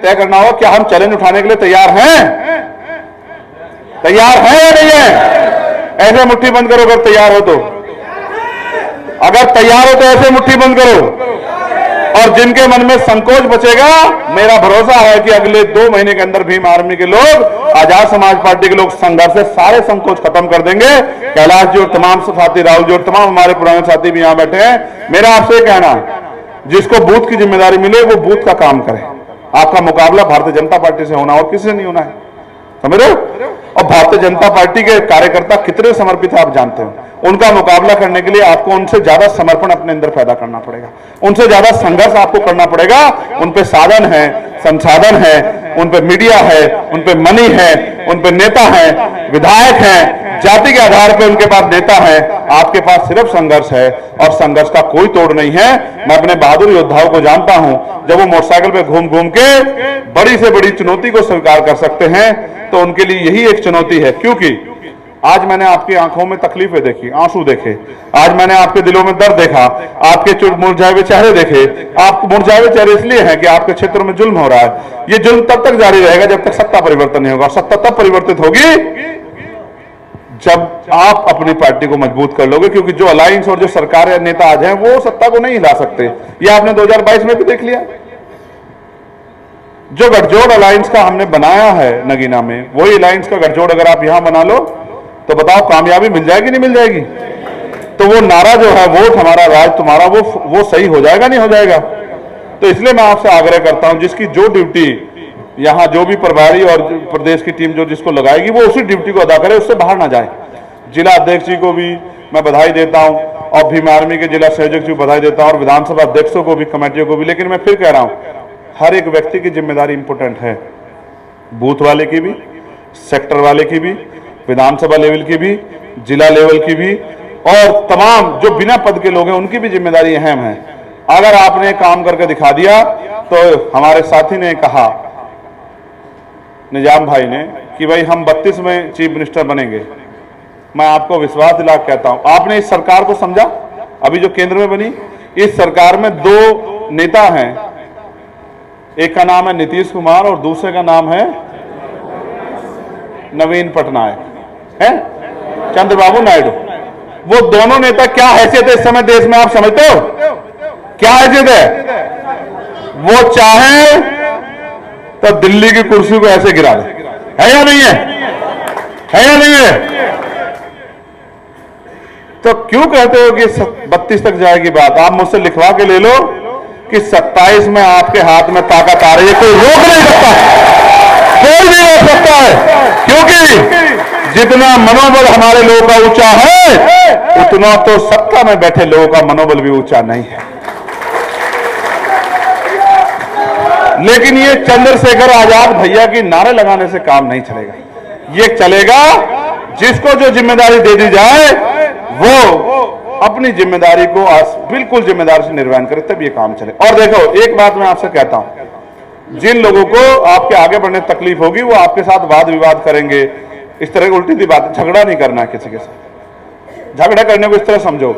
तय करना होगा क्या हम चैलेंज उठाने के लिए तैयार हैं? तैयार हैं या नहीं है? ऐसे मुट्ठी बंद करो अगर तैयार हो तो। अगर तैयार हो तो ऐसे मुट्ठी बंद करो। और जिनके मन में संकोच बचेगा, मेरा भरोसा है कि अगले 2 महीने के अंदर भीम आर्मी के लोग, आजाद समाज पार्टी के लोग संघर्ष से सारे संकोच खत्म कर देंगे। कैलाश जी और तमाम साथी, राहुल जी और तमाम हमारे पुराने साथी भी यहां बैठे हैं। मेरा आपसे कहना, जिसको बूथ की जिम्मेदारी मिले वो बूथ का काम करे। आपका मुकाबला भारतीय जनता पार्टी से होना और किसी से नहीं होना है, समझ रहे हो? और भारतीय जनता पार्टी के कार्यकर्ता कितने समर्पित है आप जानते हो। उनका मुकाबला करने के लिए आपको उनसे ज्यादा समर्पण अपने अंदर पैदा करना पड़ेगा, उनसे ज्यादा संघर्ष आपको करना पड़ेगा। उन पे साधन है, संसाधन है, उन पे मीडिया है, उन पे मनी है, उन पे नेता है, विधायक हैं, जाति के आधार पर उनके पास नेता है। आपके पास सिर्फ संघर्ष है और संघर्ष का कोई तोड़ नहीं है। मैं अपने बहादुर योद्धाओं को जानता हूं, जब वो मोटरसाइकिल पे घूम घूम के बड़ी से बड़ी चुनौती को स्वीकार कर सकते हैं तो उनके लिए यही एक चुनौती है। क्योंकि आज मैंने आपकी आंखों में तकलीफें देखी, आंसू देखे, आज मैंने आपके दिलों में दर्द देखा, आपके मुरझाए हुए चेहरे देखे। आप मुरझाए हुए चेहरे इसलिए हैं कि आपके क्षेत्र में जुल्म हो रहा है। ये जुल्म तब तक जारी रहेगा जब तक सत्ता परिवर्तन नहीं होगा। सत्ता तब परिवर्तित होगी जब आप अपनी पार्टी को मजबूत कर लोगे, क्योंकि जो अलायंस और जो सरकार या नेता आज हैं वो सत्ता को नहीं हिला सकते। ये आपने 2022 में भी देख लिया। जो गठजोड़ अलायंस का हमने बनाया है नगीना में, वही अलायंस का गठजोड़ अगर आप यहां बना लो तो बताओ कामयाबी मिल जाएगी नहीं मिल जाएगी? तो वो नारा जो है, वोट हमारा राज तुम्हारा, वो सही हो जाएगा नहीं हो जाएगा? तो इसलिए मैं आपसे आग्रह करता हूं, जिसकी जो ड्यूटी यहां जो भी प्रभारी और प्रदेश की टीम जो जिसको लगाएगी वो उसी ड्यूटी को अदा करे, उससे बाहर ना जाए। जिला अध्यक्ष जी को भी मैं बधाई देता हूं और भीम आर्मी के जिला संयोजक जी को बधाई देता हूं और विधानसभा अध्यक्षों को भी, कमेटियों को भी। लेकिन मैं फिर कह रहा हूं, हर एक व्यक्ति की जिम्मेदारी इंपॉर्टेंट है, बूथ वाले की भी, सेक्टर वाले की भी, विधानसभा लेवल की भी, जिला लेवल की भी, और तमाम जो बिना पद के लोग हैं उनकी भी जिम्मेदारी अहम है। अगर आपने काम करके दिखा दिया तो हमारे साथी ने कहा, निजाम भाई ने, कि भाई हम 32 में चीफ मिनिस्टर बनेंगे। मैं आपको विश्वास दिला कहता हूं, आपने इस सरकार को समझा? अभी जो केंद्र में बनी, इस सरकार में 2 नेता हैं, एक का नाम है नीतीश कुमार और दूसरे का नाम है नवीन पटनायक, है चंद्रबाबू नायडू। वो दोनों नेता क्या हैसियत है इस समय देश में, आप समझते हो क्या हैसियत है? वो चाहे तो दिल्ली की कुर्सी को ऐसे गिरा दे, है या नहीं है? है या नहीं है? तो क्यों कहते हो कि 32 तक जाएगी बात? आप मुझसे लिखवा के ले लो कि 27 में आपके हाथ में ताकत आ रही है, कोई रोक नहीं सकता, कोई नहीं रोक सकता है। क्योंकि जितना मनोबल हमारे लोगों का ऊंचा है, उतना तो सत्ता में बैठे लोगों का मनोबल भी ऊंचा नहीं है। लेकिन ये चंद्रशेखर आजाद भैया की नारे लगाने से काम नहीं चलेगा। ये चलेगा जिसको जो जिम्मेदारी दे दी जाए वो अपनी जिम्मेदारी को बिल्कुल जिम्मेदारी से निर्वहन करे, तब ये काम चले। और देखो, एक बात मैं आपसे कहता हूं, जिन लोगों को आपके आगे बढ़ने तकलीफ होगी वो आपके साथ वाद विवाद करेंगे, इस तरह की उल्टी सी बात। झगड़ा नहीं करना है किसी के साथ, झगड़ा करने को इस तरह समझो।